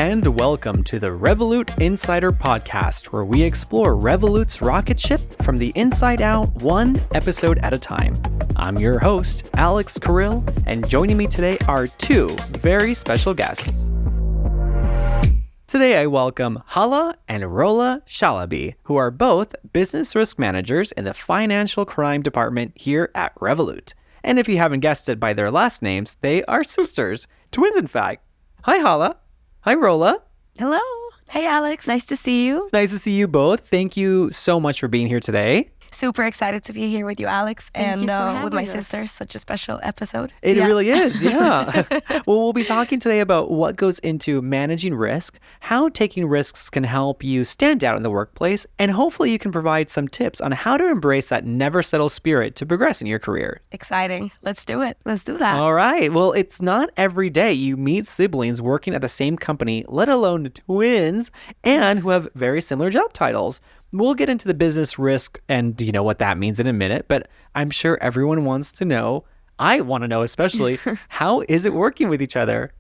and welcome to the Revolut Insider Podcast, where we explore Revolut's rocket ship from the inside out, one episode at a time. I'm your host, Alex Carrill, and joining me today are two very special guests. Today I welcome Hala and Rola Shalaby, who are both business risk managers in the financial crime department here at Revolut. And if you haven't guessed it by their last names, they are sisters, twins in fact. Hi Hala. Hi Rola. Hello. Hey Alex, nice to see you. Nice to see you both. Thank you so much for being here today. Super excited to be here with you, Alex, and with my us. sister. Such a special episode. It really is, yeah. Well, we'll be talking today about what goes into managing risk, how taking risks can help you stand out in the workplace, and hopefully you can provide some tips on how to embrace that never settle spirit to progress in your career. Exciting. Let's do it. Let's do that. All right. Well, it's not every day you meet siblings working at the same company, let alone twins, and who have very similar job titles. We'll get into the business risk and you know what that means in a minute, but I'm sure everyone wants to know, I want to know especially, how is it working with each other?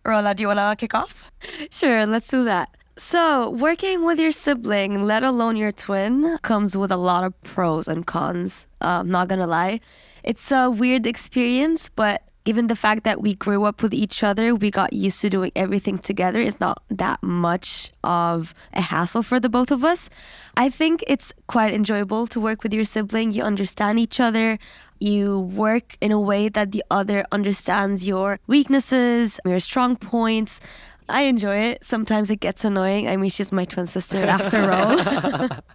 Rola, do you want to kick off? Sure, let's do that. So, working with your sibling, let alone your twin, comes with a lot of pros and cons. Not gonna lie. It's a weird experience, but given the fact that we grew up with each other, we got used to doing everything together. It's not that much of a hassle for the both of us. I think it's quite enjoyable to work with your sibling. You understand each other. You work in a way that the other understands your weaknesses, your strong points. I enjoy it. Sometimes it gets annoying. I mean, she's my twin sister after all.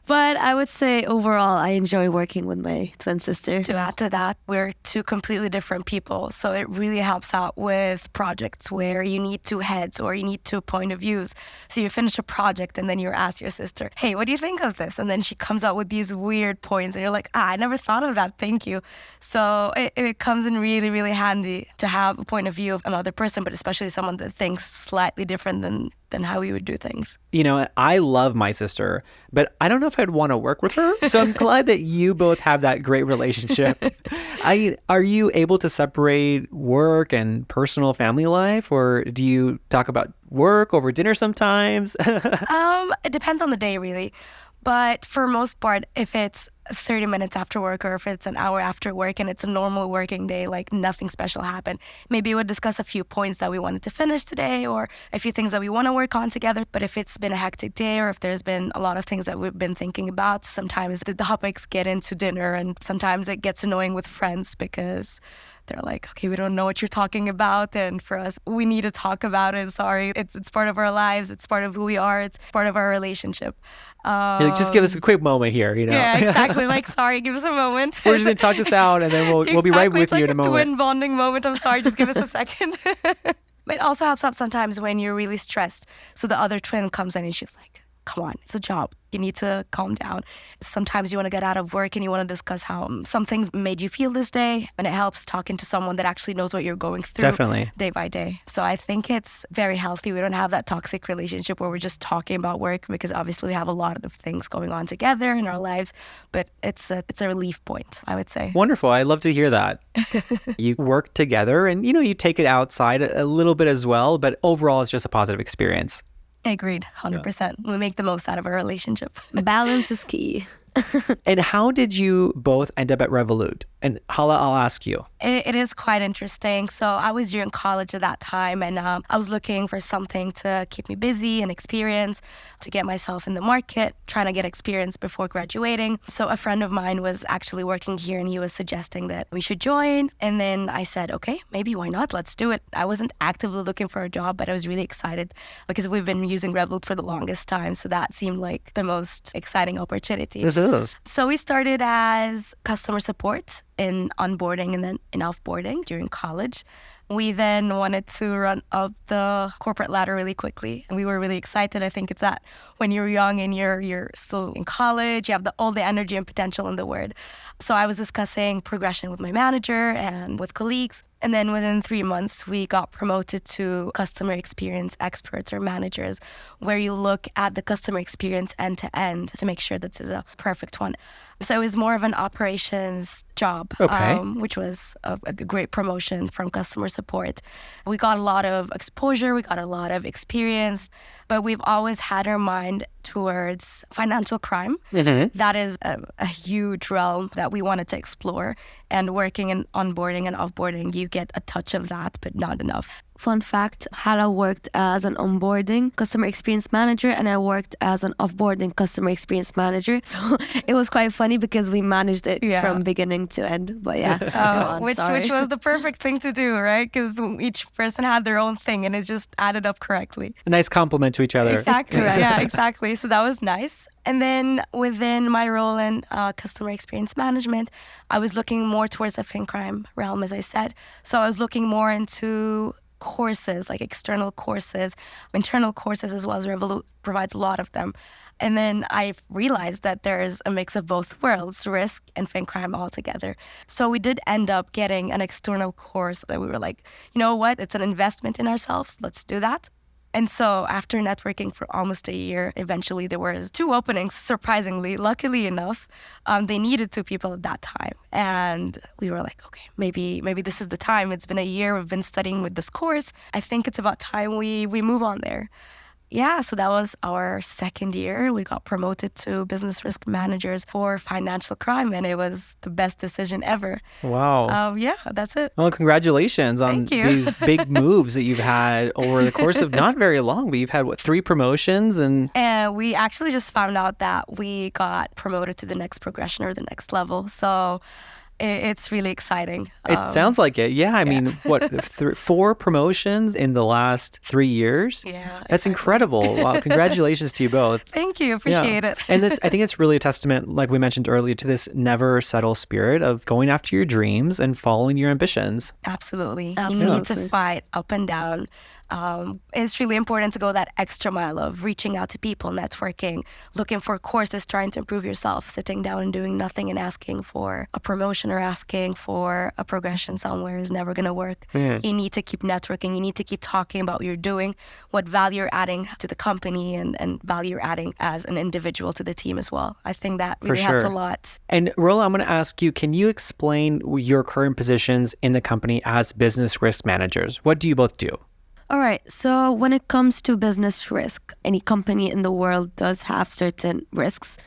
But I would say overall, I enjoy working with my twin sister. To add to that, we're two completely different people. So it really helps out with projects where you need two heads or you need two point of views. So you finish a project and then you ask your sister, hey, what do you think of this? And then she comes out with these weird points and you're like, I never thought of that. Thank you. So it comes in really, really handy to have a point of view of another person, but especially someone that thinks slightly different than how we would do things. You know, I love my sister, but I don't know if I'd want to work with her. So I'm glad that you both have that great relationship. Are you able to separate work and personal family life, or do you talk about work over dinner sometimes? It depends on the day, really. But for most part, if it's 30 minutes after work or if it's an hour after work and it's a normal working day, like nothing special happened, maybe we'll discuss a few points that we wanted to finish today or a few things that we want to work on together. But if it's been a hectic day or if there's been a lot of things that we've been thinking about, sometimes the topics get into dinner and sometimes it gets annoying with friends because they're like, okay, we don't know what you're talking about. And for us, we need to talk about it. Sorry. It's part of our lives. It's part of who we are. It's part of our relationship. Just give us a quick moment here, you know? Yeah, exactly. Like, sorry, give us a moment. We're just going to talk this out and then we'll be right with it's like you in a moment. Twin bonding moment. I'm sorry, just give us a second. But it also helps out sometimes when you're really stressed. So the other twin comes in and she's like, come on, it's a job. You need to calm down. Sometimes you want to get out of work and you want to discuss how some things made you feel this day. And it helps talking to someone that actually knows what you're going through Definitely. day by day. So I think it's very healthy. We don't have that toxic relationship where we're just talking about work because obviously we have a lot of things going on together in our lives. But it's a relief point, I would say. Wonderful. I love to hear that. You work together and, you know, you take it outside a little bit as well. But overall, it's just a positive experience. Agreed, 100%. We make the most out of our relationship. Balance is key. And how did you both end up at Revolut? And Hala, I'll ask you. It is quite interesting. So I was during college at that time, and I was looking for something to keep me busy and experience, to get myself in the market, trying to get experience before graduating. So a friend of mine was actually working here, and he was suggesting that we should join. And then I said, okay, maybe why not? Let's do it. I wasn't actively looking for a job, but I was really excited because we've been using Revolut for the longest time. So that seemed like the most exciting opportunity. This is. So we started as customer support in onboarding and then in offboarding during college. We then wanted to run up the corporate ladder really quickly. And we were really excited. I think it's that when you're young and you're still in college, you have all the energy and potential in the word. So I was discussing progression with my manager and with colleagues. And then within 3 months, we got promoted to customer experience experts or managers, where you look at the customer experience end to end to make sure this is a perfect one. So it was more of an operations job, Okay. which was a great promotion from customer support. We got a lot of exposure, we got a lot of experience, but we've always had our mind towards financial crime. That is a huge realm that we wanted to explore. And working in onboarding and offboarding, you get a touch of that, but not enough. Fun fact, Hala worked as an onboarding customer experience manager and I worked as an offboarding customer experience manager. So it was quite funny because we managed it from beginning to end. But yeah, go on, which was the perfect thing to do, right? Because each person had their own thing and it just added up correctly. A nice compliment to each other. Exactly. Yeah, exactly. So that was nice. And then within my role in customer experience management, I was looking more towards the fin crime realm, as I said. So I was looking more into courses, like external courses, internal courses, as well as Revolut provides a lot of them. And then I realized that there's a mix of both worlds, risk and fin crime all together. So we did end up getting an external course that we were like, you know what, it's an investment in ourselves, let's do that. And so after networking for almost a year, eventually there were 2 openings, surprisingly. Luckily enough, they needed 2 people at that time. And we were like, okay, maybe this is the time. It's been a year. We've been studying with this course. I think it's about time we move on there. Yeah, so that was our second year. We got promoted to business risk managers for financial crime, and it was the best decision ever. Wow. Yeah, that's it. Well, congratulations on these big moves that you've had over the course of not very long, but you've had, 3 promotions? And we actually just found out that we got promoted to the next progression or the next level. So it's really exciting. It sounds like it. Yeah. I mean, what, 4 promotions in the last 3 years? Yeah. That's incredible. Wow. Congratulations to you both. Thank you. Appreciate it. And I think it's really a testament, like we mentioned earlier, to this never settle spirit of going after your dreams and following your ambitions. Absolutely. You need to fight up and down. It's really important to go that extra mile of reaching out to people, networking, looking for courses, trying to improve yourself, sitting down and doing nothing and asking for a promotion or asking for a progression somewhere is never going to work. You need to keep networking. You need to keep talking about what you're doing, what value you're adding to the company and value you're adding as an individual to the team as well. I think that really helped a lot. And Rola, I'm going to ask you, can you explain your current positions in the company as business risk managers? What do you both do? All right. So when it comes to business risk, any company in the world does have certain risks.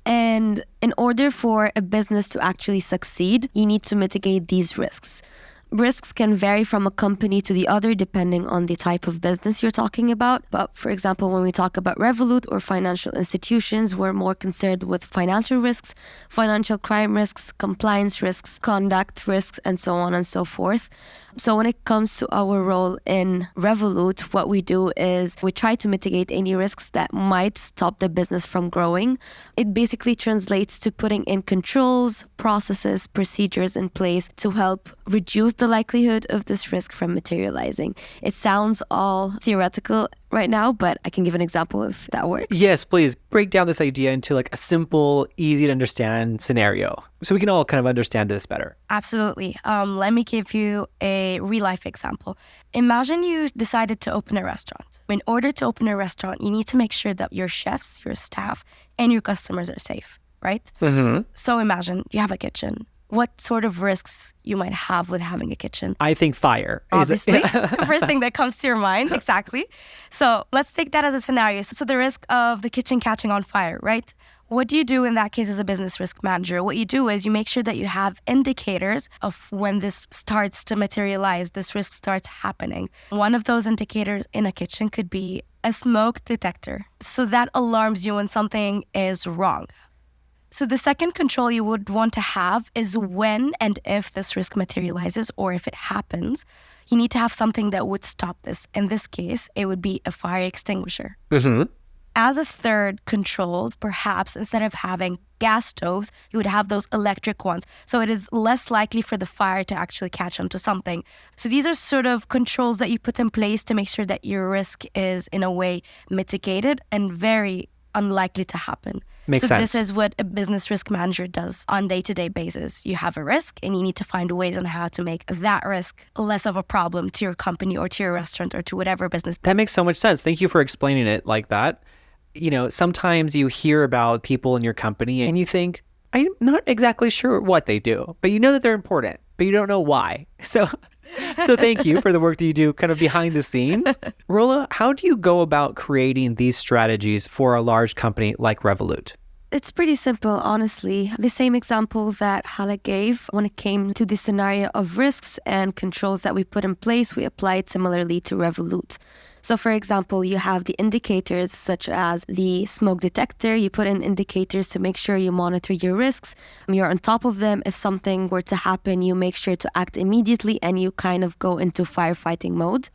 And in order for a business to actually succeed, you need to mitigate these risks. Risks can vary from a company to the other depending on the type of business you're talking about. But for example, when we talk about Revolut or financial institutions, we're more concerned with financial risks, financial crime risks, compliance risks, conduct risks, and so on and so forth. So when it comes to our role in Revolut, what we do is we try to mitigate any risks that might stop the business from growing. It basically translates to putting in controls, processes, procedures in place to help reduce the likelihood of this risk from materializing. It sounds all theoretical right now, but I can give an example if that works. Yes, please. Break down this idea into like a simple, easy to understand scenario so we can all kind of understand this better. Absolutely. Let me give you a real life example. Imagine you decided to open a restaurant. In order to open a restaurant, you need to make sure that your chefs, your staff, and your customers are safe, right? So imagine you have a kitchen. What sort of risks you might have with having a kitchen? I think fire. Obviously, the first thing that comes to your mind. Exactly. So let's take that as a scenario. So the risk of the kitchen catching on fire, right? What do you do in that case as a business risk manager? What you do is you make sure that you have indicators of when this starts to materialize, this risk starts happening. One of those indicators in a kitchen could be a smoke detector. So that alarms you when something is wrong. So the second control you would want to have is when and if this risk materializes or if it happens, you need to have something that would stop this. In this case, it would be a fire extinguisher. As a third control, perhaps instead of having gas stoves, you would have those electric ones. So it is less likely for the fire to actually catch onto something. So these are sort of controls that you put in place to make sure that your risk is in a way mitigated and very unlikely to happen. Makes sense. This is what a business risk manager does on a day-to-day basis. You have a risk and you need to find ways on how to make that risk less of a problem to your company or to your restaurant or to whatever business. That makes so much sense. Thank you for explaining it like that. You know, sometimes you hear about people in your company and you think, I'm not exactly sure what they do, but you know that they're important, but you don't know why. So So thank you for the work that you do kind of behind the scenes. Rola, how do you go about creating these strategies for a large company like Revolut? It's pretty simple, honestly. The same example that Hala gave when it came to the scenario of risks and controls that we put in place, we applied similarly to Revolut. So for example, you have the indicators such as the smoke detector. You put in indicators to make sure you monitor your risks. You're on top of them. If something were to happen, you make sure to act immediately and you kind of go into firefighting mode.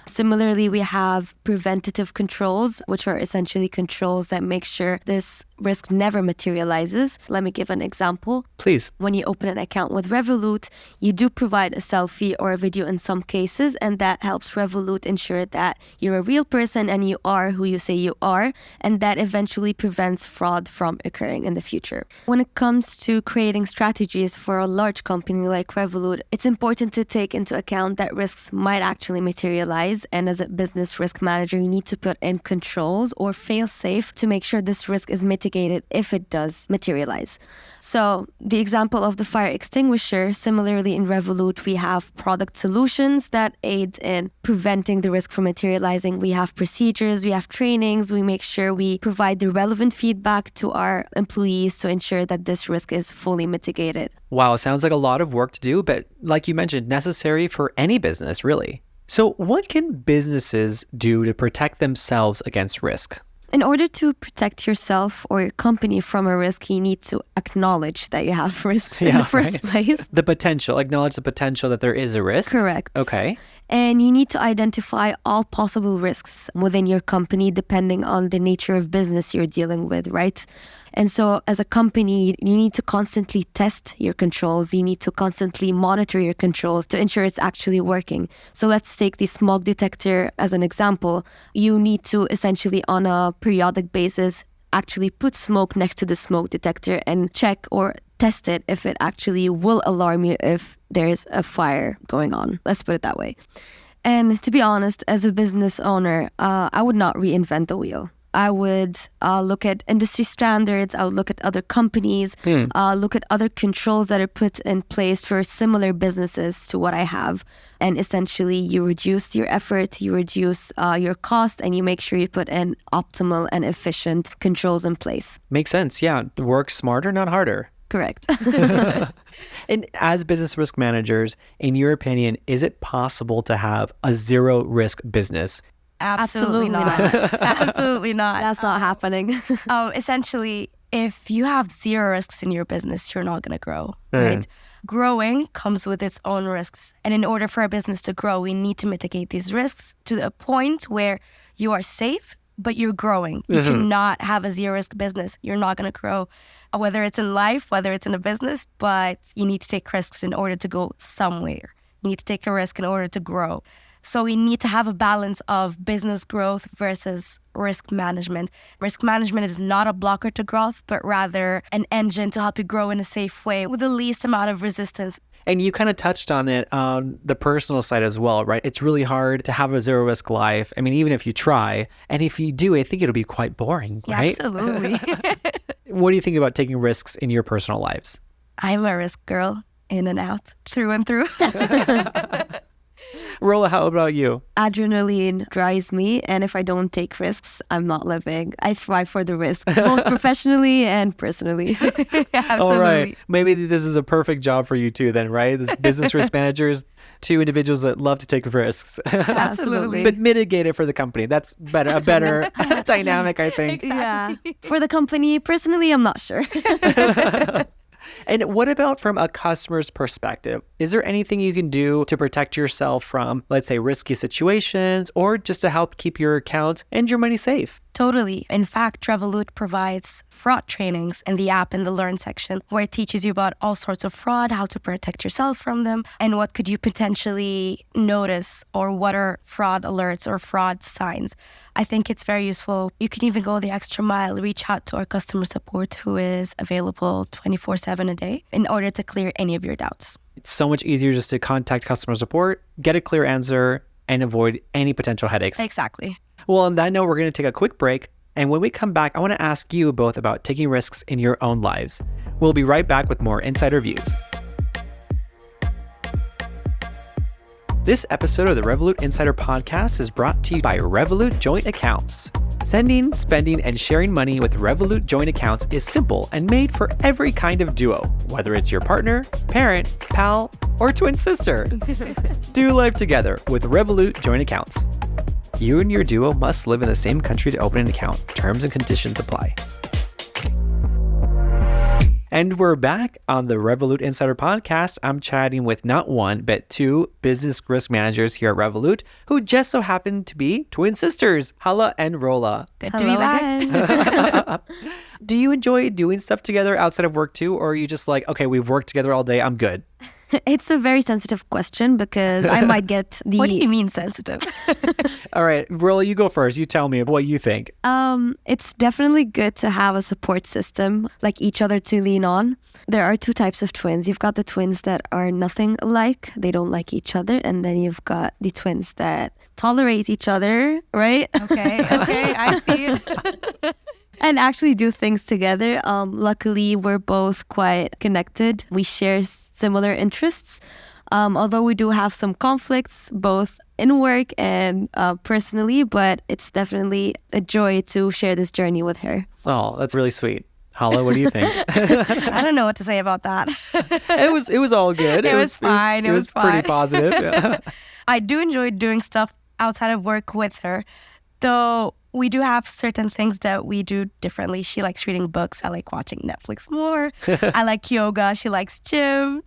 Similarly, we have preventative controls, which are essentially controls that make sure this risk never materializes. Let me give an example. Please. When you open an account with Revolut, you do provide a selfie or a video in some cases, and that helps Revolut ensure that you're a real person and you are who you say you are, and that eventually prevents fraud from occurring in the future. When it comes to creating strategies for a large company like Revolut, it's important to take into account that risks might actually materialize, and as a business risk manager, you need to put in controls or fail-safe to make sure this risk is mitigated if it does materialize. So the example of the fire extinguisher, similarly in Revolut, we have product solutions that aid in preventing the risk from materializing. We have procedures, we have trainings, we make sure we provide the relevant feedback to our employees to ensure that this risk is fully mitigated. Wow, sounds like a lot of work to do, but like you mentioned, necessary for any business, really. So what can businesses do to protect themselves against risk? In order to protect yourself or your company from a risk, you need to acknowledge that you have risks in the first place. The potential, acknowledge the potential that there is a risk. Correct. Okay. And you need to identify all possible risks within your company depending on the nature of business you're dealing with, right? And so as a company, you need to constantly test your controls. You need to constantly monitor your controls to ensure it's actually working. So let's take the smoke detector as an example. You need to essentially on a periodic basis actually put smoke next to the smoke detector and check or test it if it actually will alarm you if there's a fire going on. Let's put it that way. And to be honest, as a business owner, I would not reinvent the wheel. I would look at industry standards, I would look at other companies, look at other controls that are put in place for similar businesses to what I have. And essentially, you reduce your effort, you reduce your cost, and you make sure you put in optimal and efficient controls in place. Makes sense. Yeah. Work smarter, not harder. Correct. And as business risk managers, in your opinion, is it possible to have a zero risk business? Absolutely not. Absolutely not. That's not happening. Essentially, if you have zero risks in your business, you're not going to grow, right? Growing comes with its own risks. And in order for a business to grow, we need to mitigate these risks to a point where you are safe, but you're growing. You cannot have a zero risk business. You're not going to grow, whether it's in life, whether it's in a business, but you need to take risks in order to go somewhere. You need to take a risk in order to grow. So we need to have a balance of business growth versus risk management. Risk management is not a blocker to growth, but rather an engine to help you grow in a safe way with the least amount of resistance. And you kind of touched on it on the personal side as well, right? It's really hard to have a zero risk life. I mean, even if you try, and if you do, I think it'll be quite boring, right? Absolutely. What do you think about taking risks in your personal lives? I'm a risk girl, in and out, through and through. Rola, how about you? Adrenaline drives me, and if I don't take risks, I'm not living. I thrive for the risk, both professionally and personally. Absolutely. All right. Maybe this is a perfect job for you too then, right? This business risk managers, two individuals that love to take risks. Absolutely. But mitigate it for the company. That's a better dynamic, I think. Exactly. Yeah. For the company, personally, I'm not sure. And what about from a customer's perspective? Is there anything you can do to protect yourself from, let's say, risky situations or just to help keep your account and your money safe? Totally. In fact, Revolut provides fraud trainings in the app in the Learn section where it teaches you about all sorts of fraud, how to protect yourself from them, and what could you potentially notice or what are fraud alerts or fraud signs. I think it's very useful. You can even go the extra mile, reach out to our customer support who is available 24/7 a day in order to clear any of your doubts. It's so much easier just to contact customer support, get a clear answer, and avoid any potential headaches. Exactly. Well, on that note, we're going to take a quick break. And when we come back, I want to ask you both about taking risks in your own lives. We'll be right back with more Insider Views. This episode of the Revolut Insider Podcast is brought to you by Revolut Joint Accounts. Sending, spending, and sharing money with Revolut Joint Accounts is simple and made for every kind of duo, whether it's your partner, parent, pal, or twin sister. Do life together with Revolut Joint Accounts. You and your duo must live in the same country to open an account. Terms and conditions apply. And we're back on the Revolut Insider Podcast. I'm chatting with not one, but two business risk managers here at Revolut who just so happen to be twin sisters, Hala and Rola. Good to be back. Again. Do you enjoy doing stuff together outside of work too? Or are you just like, okay, we've worked together all day, I'm good? It's a very sensitive question because I might get the... What do you mean sensitive? All right, Rola, you go first. You tell me what you think. It's definitely good to have a support system, like each other to lean on. There are two types of twins. You've got the twins that are nothing alike. They don't like each other. And then you've got the twins that tolerate each other, right? Okay, I see it. And actually do things together. Luckily, we're both quite connected. We share similar interests. Although we do have some conflicts, both in work and personally, but it's definitely a joy to share this journey with her. Oh, that's really sweet. Hala, what do you think? I don't know what to say about that. It was all good. It was fine. It was pretty positive. Yeah. I do enjoy doing stuff outside of work with her, though we do have certain things that we do differently. She likes reading books. I like watching Netflix more. I like yoga. She likes gym.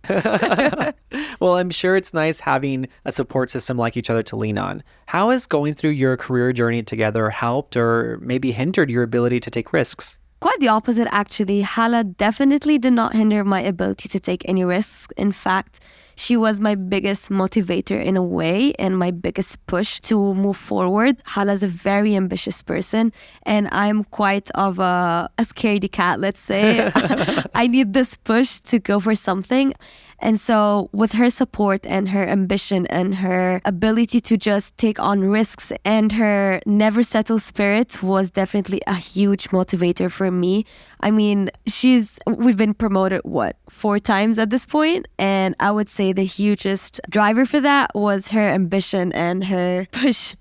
Well, I'm sure it's nice having a support system like each other to lean on. How has going through your career journey together helped or maybe hindered your ability to take risks? Quite the opposite, actually. Hala definitely did not hinder my ability to take any risks. In fact, she was my biggest motivator in a way and my biggest push to move forward. Hala's a very ambitious person and I'm quite of a scaredy cat, let's say. I need this push to go for something. And so with her support and her ambition and her ability to just take on risks and her never settle spirit was definitely a huge motivator for me. I mean, we've been promoted, 4 times at this point? And I would say the hugest driver for that was her ambition and her push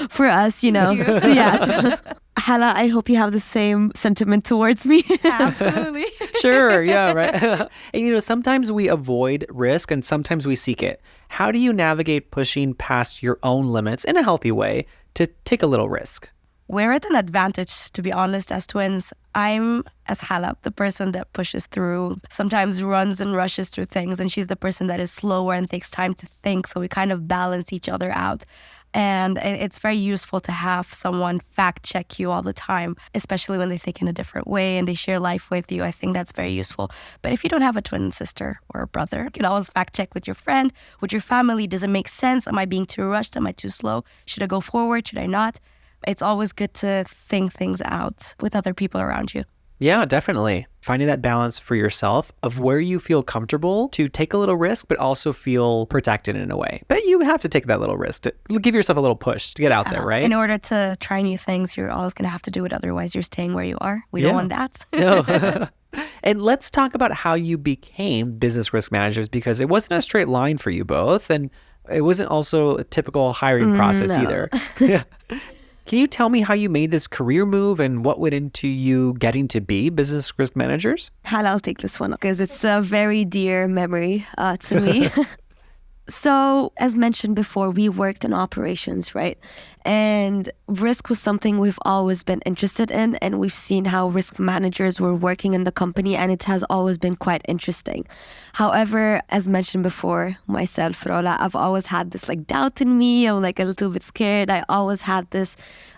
for us, So yeah. Hala, I hope you have the same sentiment towards me. Absolutely. Sure, yeah, right. And sometimes we avoid risk and sometimes we seek it. How do you navigate pushing past your own limits in a healthy way to take a little risk? We're at an advantage, to be honest, as twins. I'm, as Hala, the person that pushes through, sometimes runs and rushes through things, and she's the person that is slower and takes time to think, so we kind of balance each other out. And it's very useful to have someone fact check you all the time, especially when they think in a different way and they share life with you. I think that's very useful. But if you don't have a twin sister or a brother, you can always fact check with your friend, with your family. Does it make sense? Am I being too rushed? Am I too slow? Should I go forward? Should I not? It's always good to think things out with other people around you. Yeah, definitely. Finding that balance for yourself of where you feel comfortable to take a little risk, but also feel protected in a way. But you have to take that little risk to give yourself a little push to get out there, right? In order to try new things, you're always going to have to do it. Otherwise, you're staying where you are. We don't want that. No. And let's talk about how you became business risk managers, because it wasn't a straight line for you both. And it wasn't also a typical hiring process either. Yeah. Can you tell me how you made this career move and what went into you getting to be business risk managers? Hala, I'll take this one because it's a very dear memory to me. So, as mentioned before, we worked in operations, right? And risk was something we've always been interested in, and we've seen how risk managers were working in the company, and it has always been quite interesting. However, as mentioned before, myself, Rola, I've always had this doubt in me. I'm a little bit scared. I always had this,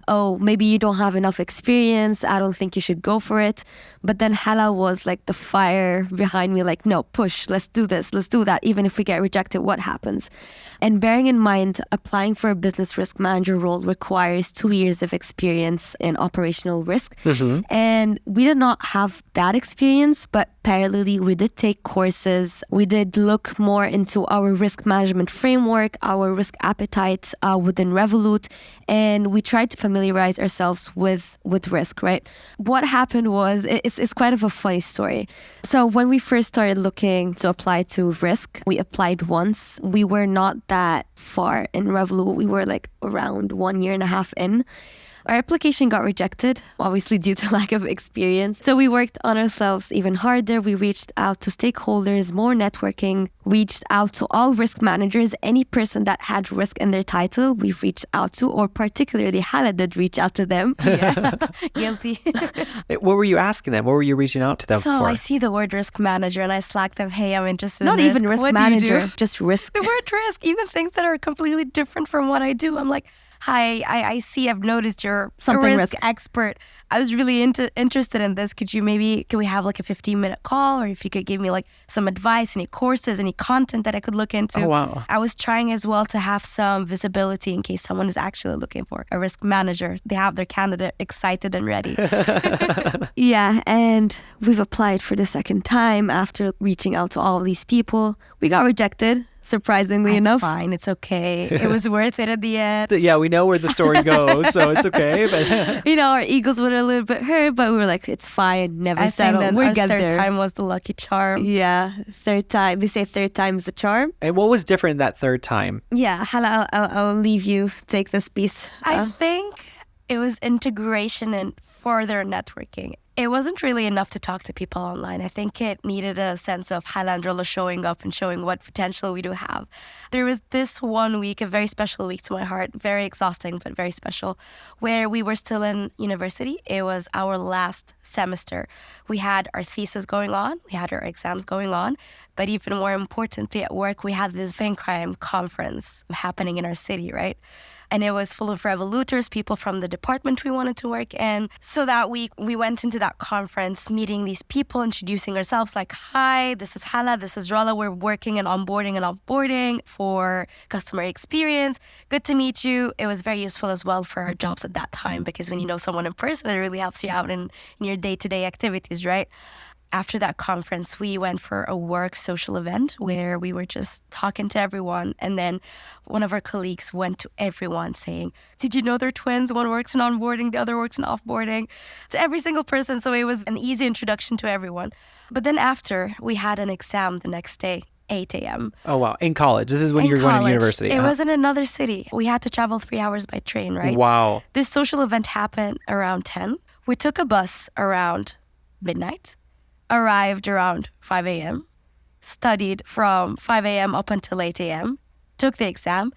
oh, maybe you don't have enough experience. I don't think you should go for it. But then Hala was the fire behind me, no, push, let's do this, let's do that. Even if we get rejected, what happens? And bearing in mind, applying for a business risk manager role requires 2 years of experience in operational risk. Mm-hmm. And we did not have that experience, but parallelly, we did take courses. We did look more into our risk management framework, our risk appetite within Revolut, and we tried to familiarize ourselves with risk, right? What happened was, it's quite of a funny story. So when we first started looking to apply to risk, we applied once. we were not that far in Revolut. We were like around 1.5 years in. Our application got rejected, obviously due to lack of experience. So we worked on ourselves even harder. We reached out to stakeholders, more networking, reached out to all risk managers, any person that had risk in their title, we've reached out to, or particularly Hala did reach out to them. Yeah. Guilty. What were you asking them? What were you reaching out to them So for? I see the word risk manager and I Slack them, hey, I'm interested Not in even risk What do you manager, do? just risk. The word risk, even things that are completely different from what I do. I'm like, hi, I see, I've noticed you're Something a risk. expert. I was really interested in this. Can we have like a 15-minute call? Or if you could give me like some advice, any courses, any content that I could look into. Oh, wow. I was trying as well to have some visibility in case someone is actually looking for a risk manager. They have their candidate excited and ready. Yeah, and we've applied for the second time after reaching out to all of these people. We got rejected, surprisingly It's enough. fine. It's okay. It was worth it at the end. Yeah, we know where the story goes, so it's okay. But You know, our egos were a little bit hurt, but we were like, it's fine, never I think settle. that We'll our get third there. time was the lucky charm. Yeah, third time. They say third time's the charm. and what was different that third time? Yeah, Hala, I'll leave you take this piece. I think it was integration and further networking. It wasn't really enough to talk to people online. I think it needed a sense of Hala and Rola showing up and showing what potential we do have. There was this one week, a very special week to my heart, very exhausting, but very special, where we were still in university. It was our last semester. We had our thesis going on, we had our exams going on, but even more importantly at work, we had this Fin Crime conference happening in our city, right? And it was full of Revoluters, people from the department we wanted to work in. So that week, we went into that conference, meeting these people, introducing ourselves like, hi, this is Hala, this is Rola. We're working in onboarding and offboarding for customer experience. Good to meet you. It was very useful as well for our jobs at that time because when you know someone in person, it really helps you out in your day-to-day activities, right? After that conference, we went for a work social event where we were just talking to everyone. And then one of our colleagues went to everyone saying, did you know they're twins? One works in onboarding, the other works in offboarding. To every single person. So it was an easy introduction to everyone. But then after, we had an exam the next day, 8 a.m. Oh, wow. In college. This is when In you're going to college. university. It was in another city. We had to travel 3 hours by train, right? Wow. This social event happened around 10. We took a bus around midnight. Arrived around 5 a.m., studied from 5 a.m. up until 8 a.m., took the exam,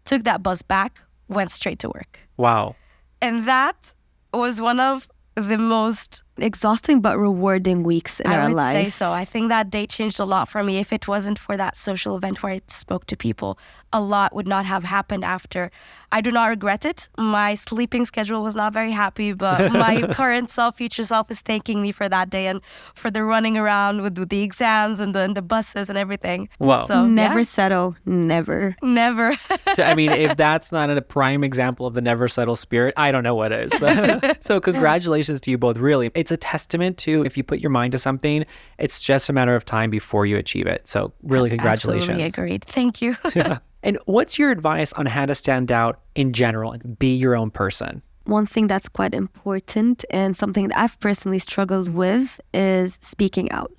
took that bus back, went straight to work. Wow. And that was one of the most, Exhausting but rewarding weeks in I our would life. say so. I think that day changed a lot for me. If it wasn't for that social event where I spoke to people, a lot would not have happened after. I do not regret it. My sleeping schedule was not very happy, but my current self, future self, is thanking me for that day and for the running around with the exams and the buses and everything. Wow. So Never yeah, settle, never. never. So, I mean, if that's not a prime example of the never settle spirit, I don't know what is. So congratulations to you both, really. It's a testament to if you put your mind to something, it's just a matter of time before you achieve it. So really congratulations. Absolutely agreed. Thank you. Yeah. And what's your advice on how to stand out in general and be your own person? One thing that's quite important and something that I've personally struggled with is speaking out.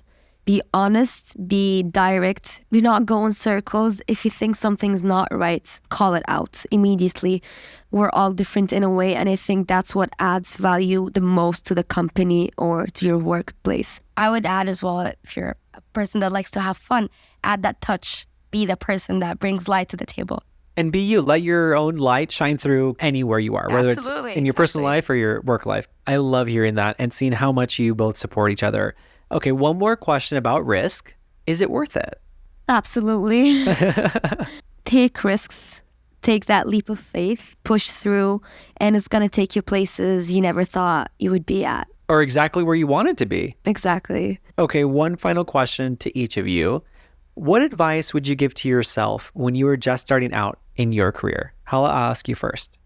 Be honest, be direct, do not go in circles. If you think something's not right, call it out immediately. We're all different in a way, and I think that's what adds value the most to the company or to your workplace. I would add as well, if you're a person that likes to have fun, add that touch. Be the person that brings light to the table. And be you. Let your own light shine through anywhere you are, whether Absolutely, it's in your personal exactly. life or your work life. I love hearing that and seeing how much you both support each other. Okay, one more question about risk. Is it worth it? Absolutely. Take risks, take that leap of faith, push through, and it's going to take you places you never thought you would be at. Or exactly where you want it to be? Exactly. Okay, one final question to each of you. What advice would you give to yourself when you were just starting out in your career? Hala, I'll ask you first.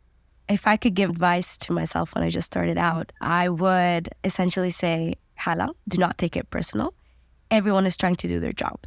If I could give advice to myself when I just started out, I would essentially say, Hala, do not take it personal. Everyone is trying to do their job.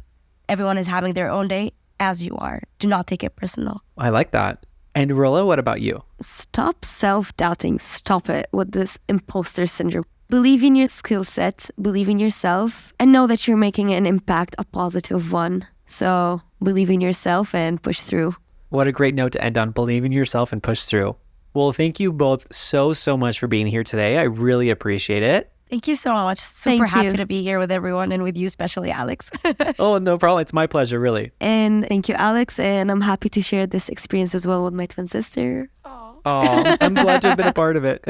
Everyone is having their own day as you are. Do not take it personal. I like that. And Rola, what about you? Stop self-doubting. Stop it with this imposter syndrome. Believe in your skill set, believe in yourself, and know that you're making an impact, a positive one. So believe in yourself and push through. What a great note to end on. Believe in yourself and push through. Well, thank you both so much for being here today. I really appreciate it. Thank you so much. Super Thank happy you. to be here with everyone and with you, especially Alex. Oh, no problem. It's my pleasure, really. And thank you, Alex. And I'm happy to share this experience as well with my twin sister. Oh, I'm glad to have been a part of it.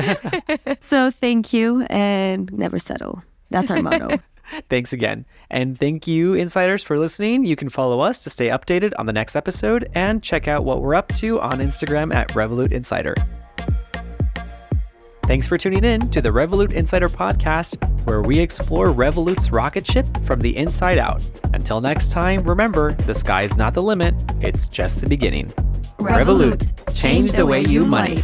So thank you and never settle. That's our motto. Thanks again. And thank you, insiders, for listening. You can follow us to stay updated on the next episode and check out what we're up to on Instagram at Revolut Insider. Thanks for tuning in to the Revolut Insider podcast, where we explore Revolut's rocket ship from the inside out. Until next time, remember, the sky is not the limit, it's just the beginning. Revolut. Change the way you money.